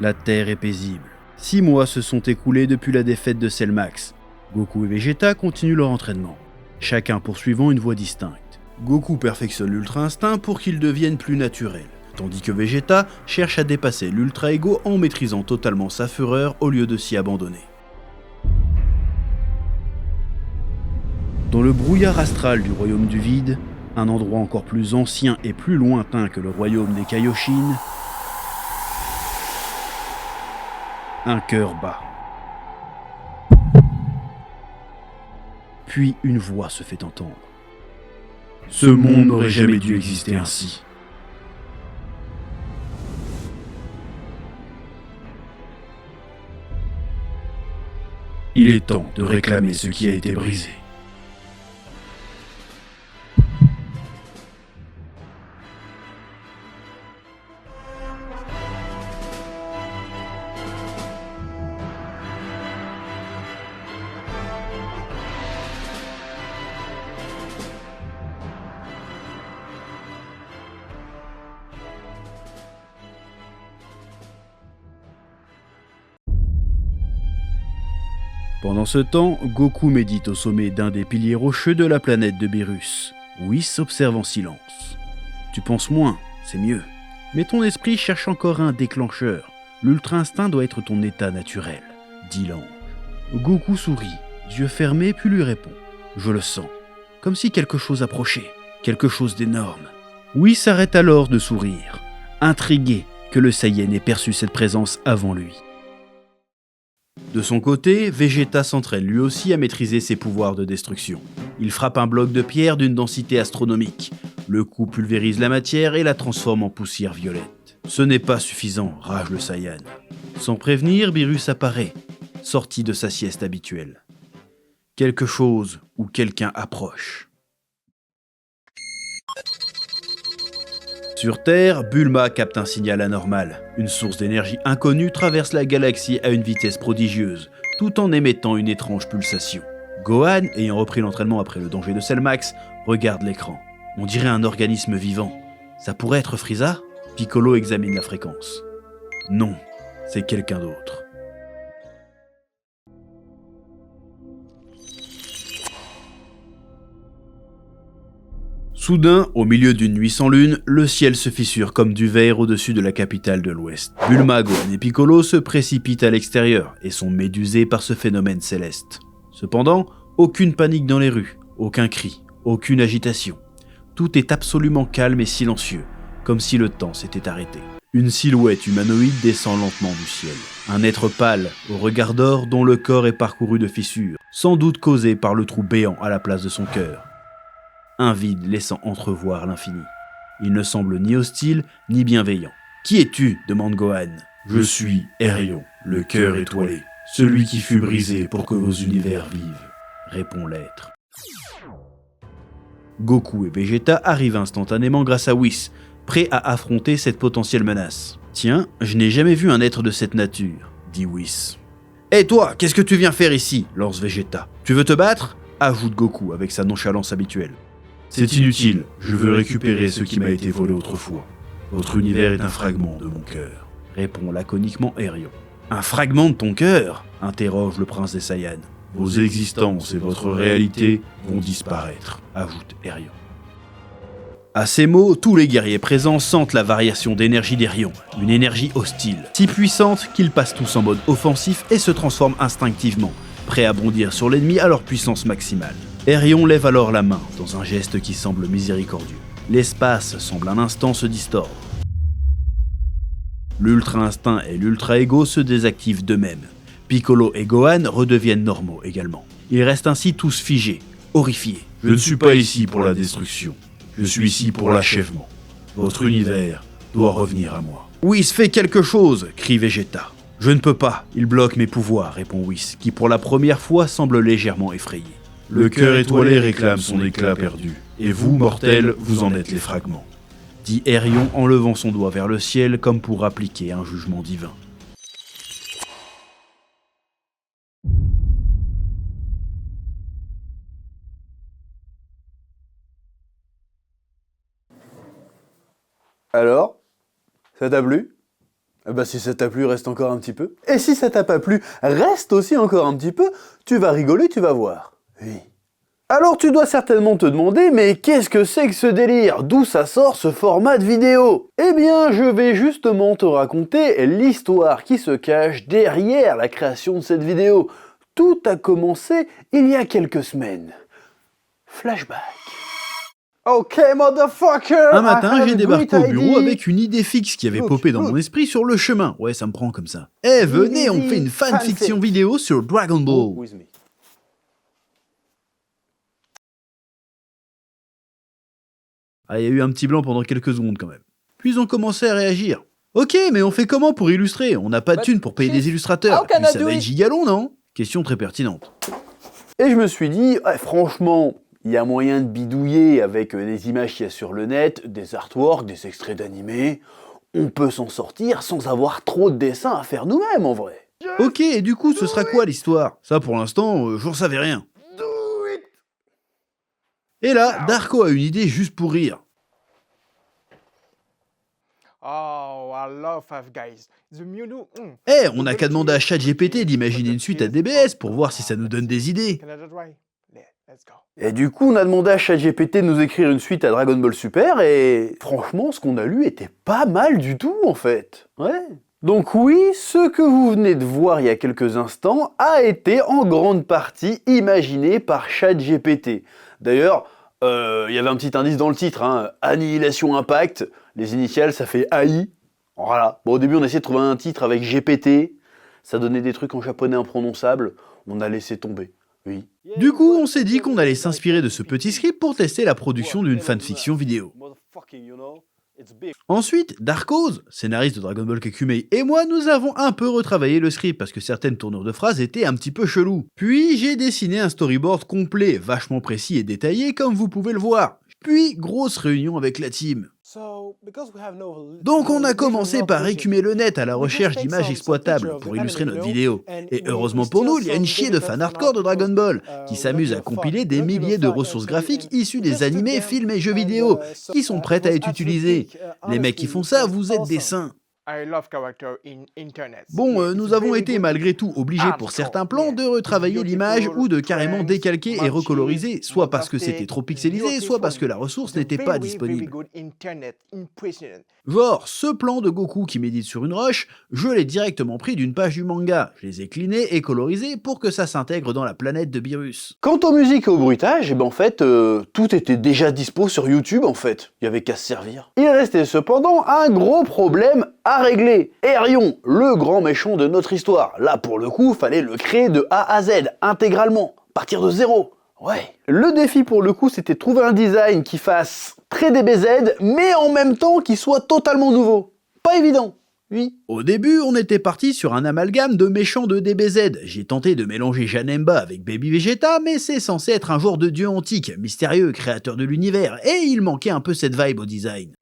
La Terre est paisible. 6 mois se sont écoulés depuis la défaite de Cellmax. Goku et Vegeta continuent leur entraînement, chacun poursuivant une voie distincte. Goku perfectionne l'Ultra Instinct pour qu'il devienne plus naturel, tandis que Vegeta cherche à dépasser l'Ultra Ego en maîtrisant totalement sa fureur au lieu de s'y abandonner. Dans le brouillard astral du royaume du vide, un endroit encore plus ancien et plus lointain que le royaume des Kaioshin, un cœur bat. Puis une voix se fait entendre. Ce monde n'aurait jamais dû exister ainsi. Il est temps de réclamer ce qui a été brisé. Pendant ce temps, Goku médite au sommet d'un des piliers rocheux de la planète de Beerus. Whis observe en silence. Tu penses moins, c'est mieux. Mais ton esprit cherche encore un déclencheur. L'ultra-instinct doit être ton état naturel, dit l'ange. Goku sourit, yeux fermés, puis lui répond. Je le sens, comme si quelque chose approchait, quelque chose d'énorme. Whis s'arrête alors de sourire, intrigué que le Saiyan ait perçu cette présence avant lui. De son côté, Vegeta s'entraîne lui aussi à maîtriser ses pouvoirs de destruction. Il frappe un bloc de pierre d'une densité astronomique. Le coup pulvérise la matière et la transforme en poussière violette. Ce n'est pas suffisant, rage le Saiyan. Sans prévenir, Beerus apparaît, sorti de sa sieste habituelle. Quelque chose ou quelqu'un approche. Sur Terre, Bulma capte un signal anormal. Une source d'énergie inconnue traverse la galaxie à une vitesse prodigieuse, tout en émettant une étrange pulsation. Gohan, ayant repris l'entraînement après le danger de Cellmax, regarde l'écran. On dirait un organisme vivant. Ça pourrait être Frieza ? Piccolo examine la fréquence. Non, c'est quelqu'un d'autre. Soudain, au milieu d'une nuit sans lune, le ciel se fissure comme du verre au-dessus de la capitale de l'Ouest. Bulma, Gohan et Piccolo se précipitent à l'extérieur et sont médusés par ce phénomène céleste. Cependant, aucune panique dans les rues, aucun cri, aucune agitation. Tout est absolument calme et silencieux, comme si le temps s'était arrêté. Une silhouette humanoïde descend lentement du ciel. Un être pâle, au regard d'or dont le corps est parcouru de fissures, sans doute causé par le trou béant à la place de son cœur. Un vide laissant entrevoir l'infini. Il ne semble ni hostile, ni bienveillant. « Qui es-tu » demande Gohan. « Je suis Airion, le cœur étoilé, celui qui fut brisé pour que vos univers vivent », répond l'être. Goku et Vegeta arrivent instantanément grâce à Whis, prêts à affronter cette potentielle menace. « Tiens, je n'ai jamais vu un être de cette nature », dit Whis. « Hé toi, qu'est-ce que tu viens faire ici » lance Vegeta. « Tu veux te battre » ajoute Goku avec sa nonchalance habituelle. C'est inutile, je veux récupérer ce qui m'a été volé autrefois. Votre univers est un fragment de mon cœur, répond laconiquement Airion. Un fragment de ton cœur interroge le prince des Saiyans. Vos existences et votre réalité vont disparaître, ajoute Airion. À ces mots, tous les guerriers présents sentent la variation d'énergie d'Airion, une énergie hostile, si puissante qu'ils passent tous en mode offensif et se transforment instinctivement, prêts à bondir sur l'ennemi à leur puissance maximale. Airion lève alors la main, dans un geste qui semble miséricordieux. L'espace semble un instant se distordre. L'ultra-instinct et l'ultra-ego se désactivent d'eux-mêmes. Piccolo et Gohan redeviennent normaux également. Ils restent ainsi tous figés, horrifiés. Je ne suis pas ici pour la destruction, je suis ici pour l'achèvement. Votre univers doit revenir à moi. Whis, fais quelque chose, crie Vegeta. Je ne peux pas, il bloque mes pouvoirs, répond Whis, qui pour la première fois semble légèrement effrayé. Le cœur étoilé réclame son éclat perdu, et vous, mortels, vous en êtes les fragments, dit Airion en levant son doigt vers le ciel comme pour appliquer un jugement divin. Alors, ça t'a plu ? Bah si ça t'a plu, reste encore un petit peu. Et si ça t'a pas plu, reste aussi encore un petit peu. Tu vas rigoler, tu vas voir. Oui. Alors tu dois certainement te demander, mais qu'est-ce que c'est que ce délire? D'où ça sort ce format de vidéo? Eh bien, je vais justement te raconter l'histoire qui se cache derrière la création de cette vidéo. Tout a commencé il y a quelques semaines. Flashback. Ok, motherfucker! Un matin, I have j'ai a débarqué great au bureau idea. avec une idée fixe qui avait Look, popé dans look. mon esprit sur le chemin. Ouais, ça me prend comme ça. Eh, venez, on fait une fanfiction Fanfic. vidéo sur Dragon Ball. With me. Ah, il y a eu un petit blanc pendant quelques secondes quand même. Puis on commençait à réagir. Ok, mais on fait comment pour illustrer? On n'a pas de thunes pour payer des illustrateurs. how can Puis I ça do va être it? gigalon, non? Question très pertinente. Et je me suis dit, ouais, franchement, il y a moyen de bidouiller avec des images qu'il y a sur le net, des artworks, des extraits d'animés. On peut s'en sortir sans avoir trop de dessins à faire nous-mêmes en vrai. Ok, et du coup, ce sera quoi l'histoire? Ça, pour l'instant, j'en savais rien. Et là, Darko a une idée juste pour rire. Oh, I love Five Guys. The Mulu. Eh, on n'a qu'à demander à ChatGPT d'imaginer une suite à DBS pour voir si ça nous donne des idées. Canada Dry. Yeah, let's go. Et du coup, on a demandé à ChatGPT de nous écrire une suite à Dragon Ball Super et franchement, ce qu'on a lu était pas mal du tout en fait. Ouais. Donc oui, ce que vous venez de voir il y a quelques instants a été en grande partie imaginé par ChatGPT. D'ailleurs, il y avait un petit indice dans le titre, hein, Annihilation Impact, les initiales ça fait AI. Voilà. Bon, au début on a essayé de trouver un titre avec GPT, ça donnait des trucs en japonais imprononçables, on a laissé tomber. Oui. Du coup, on s'est dit qu'on allait s'inspirer de ce petit script pour tester la production d'une fanfiction vidéo. Ensuite, Darkoz, scénariste de Dragon Ball Kekumei, et moi, nous avons un peu retravaillé le script parce que certaines tournures de phrases étaient un petit peu cheloues. Puis, j'ai dessiné un storyboard complet, vachement précis et détaillé comme vous pouvez le voir. Puis, grosse réunion avec la team. Donc on a commencé par écumer le net à la recherche d'images exploitables pour illustrer notre vidéo. Et heureusement pour nous, il y a une chier de fans hardcore de Dragon Ball qui s'amusent à compiler des milliers de ressources graphiques issues des animés, films et jeux vidéo qui sont prêtes à être utilisées. Les mecs qui font ça, vous êtes des saints. I love character in internet. Bon, nous avons été malgré tout obligés pour certains plans de retravailler l'image ou de carrément décalquer et recoloriser, soit parce que c'était trop pixelisé, soit parce que la ressource n'était pas disponible. Genre, ce plan de Goku qui médite sur une roche, je l'ai directement pris d'une page du manga. Je les ai clinés et colorisés pour que ça s'intègre dans la planète de Beerus. Quant aux musiques et au bruitage, eh ben en fait, tout était déjà dispo sur YouTube en fait. Il y avait qu'à se servir. Il restait cependant un gros problème à régler. Erion, le grand méchant de notre histoire. Là, pour le coup, fallait le créer de A à Z, intégralement, partir de zéro. Ouais. Le défi pour le coup, c'était de trouver un design qui fasse très DBZ, mais en même temps qui soit totalement nouveau. Pas évident. Oui. Au début, on était parti sur un amalgame de méchants de DBZ. J'ai tenté de mélanger Janemba avec Baby Vegeta, mais c'est censé être un genre de dieu antique, mystérieux, créateur de l'univers, et il manquait un peu cette vibe au design.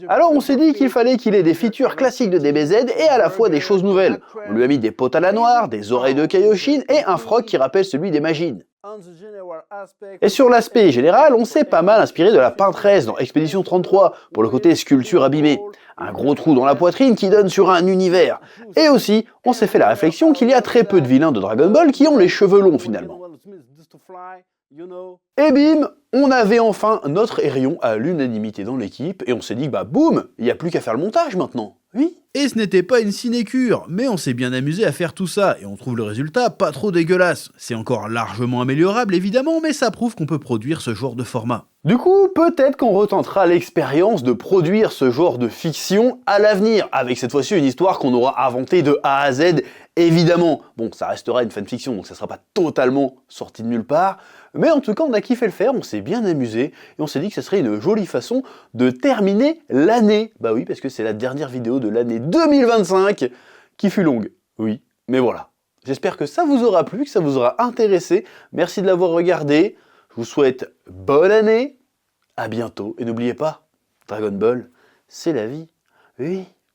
Alors on s'est dit qu'il fallait qu'il ait des features classiques de DBZ et à la fois des choses nouvelles. On lui a mis des potes à la noire, des oreilles de Kaioshin et un froc qui rappelle celui des Majin. Et sur l'aspect général, on s'est pas mal inspiré de la peintresse dans Expédition 33 pour le côté sculpture abîmée. Un gros trou dans la poitrine qui donne sur un univers. Et aussi, on s'est fait la réflexion qu'il y a très peu de vilains de Dragon Ball qui ont les cheveux longs finalement. Et bim, on avait enfin notre Erion à l'unanimité dans l'équipe et on s'est dit que bah boum, il n'y a plus qu'à faire le montage maintenant. Oui. Et ce n'était pas une sinécure, mais on s'est bien amusé à faire tout ça, et on trouve le résultat pas trop dégueulasse. C'est encore largement améliorable évidemment, mais ça prouve qu'on peut produire ce genre de format. Du coup, peut-être qu'on retentera l'expérience de produire ce genre de fiction à l'avenir, avec cette fois-ci une histoire qu'on aura inventée de A à Z, évidemment. Bon, ça restera une fanfiction, donc ça sera pas totalement sorti de nulle part, mais en tout cas, on a kiffé le faire, on s'est bien amusé, et on s'est dit que ce serait une jolie façon de terminer l'année. Bah oui, parce que c'est la dernière vidéo de l'année 2025, qui fut longue. Oui, mais voilà. J'espère que ça vous aura plu, que ça vous aura intéressé. Merci de l'avoir regardé. Je vous souhaite bonne année, à bientôt, et n'oubliez pas, Dragon Ball, c'est la vie. Oui.